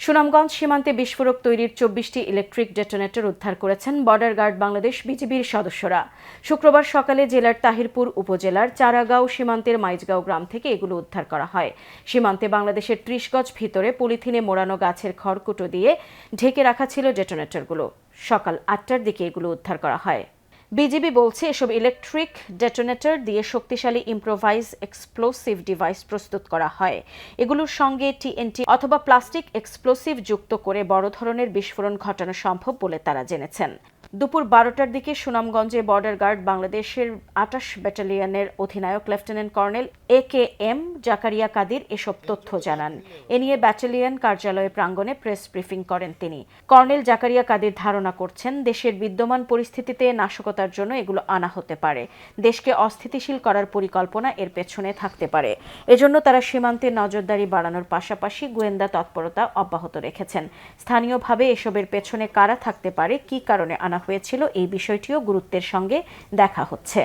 সুনামগঞ্জ সীমান্তে বিস্ফোরক তৈরির ২৪টি ইলেকট্রিক ডেটোনেটর উদ্ধার করেছেন বর্ডার গার্ড বাংলাদেশ বিজিবির সদস্যরা। শুক্রবার সকালে জেলার তাহিরপুর উপজেলার চারাগাঁও সীমান্তের মাইজগাঁও গ্রাম থেকে এগুলো উদ্ধার করা হয়। সীমান্তে বাংলাদেশের ৩০ গজ ভিতরে পলিথিনে মোড়ানো গাছের খড়কুটো দিয়ে ঢেকে রাখা ছিল ডেটোনেটরগুলো। সকাল ৮টার দিকে এগুলো উদ্ধার করা হয়। বিজিবি বলছে, এসব ইলেকট্রিক ডেটোনেটর দিয়ে শক্তিশালী ইম্প্রোভাইজ এক্সপ্লোসিভ ডিভাইস প্রস্তুত করা হয়। এগুলোর সঙ্গে টিএনটি অথবা প্লাস্টিক এক্সপ্লোসিভ যুক্ত করে বড় ধরনের বিস্ফোরণ ঘটানো সম্ভব বলে তারা জেনেছেন। দুপুর ১২টার দিকে সুনামগঞ্জে বর্ডার গার্ড বাংলাদেশের ২৮ ব্যাটালিয়নের অধিনায়ক lieutenant colonel AKM Zakaria Kadir এসব তথ্য জানান। এ নিয়ে ব্যাটালিয়ন কার্যালয় প্রাঙ্গণে প্রেস ব্রিফিং করেন তিনি। কর্নেল জাকারিয়া কাদির ধারণা করছেন, দেশের বিদ্যমান পরিস্থিতিতে নাশকতার জন্য এগুলো আনা হতে পারে। দেশকে অস্থিতিশীল করার পরিকল্পনা এর পেছনে থাকতে পারে। এজন্য তারা সীমান্তে নজরদারি বাড়ানোর পাশাপাশি গোয়েন্দা তৎপরতা অব্যাহত রেখেছেন। স্থানীয়ভাবে এসবের পেছনে কারা থাকতে পারে, কী কারণে আনা হয়েছিল, এই বিষয়টিও গুরুত্বের সঙ্গে দেখা হচ্ছে।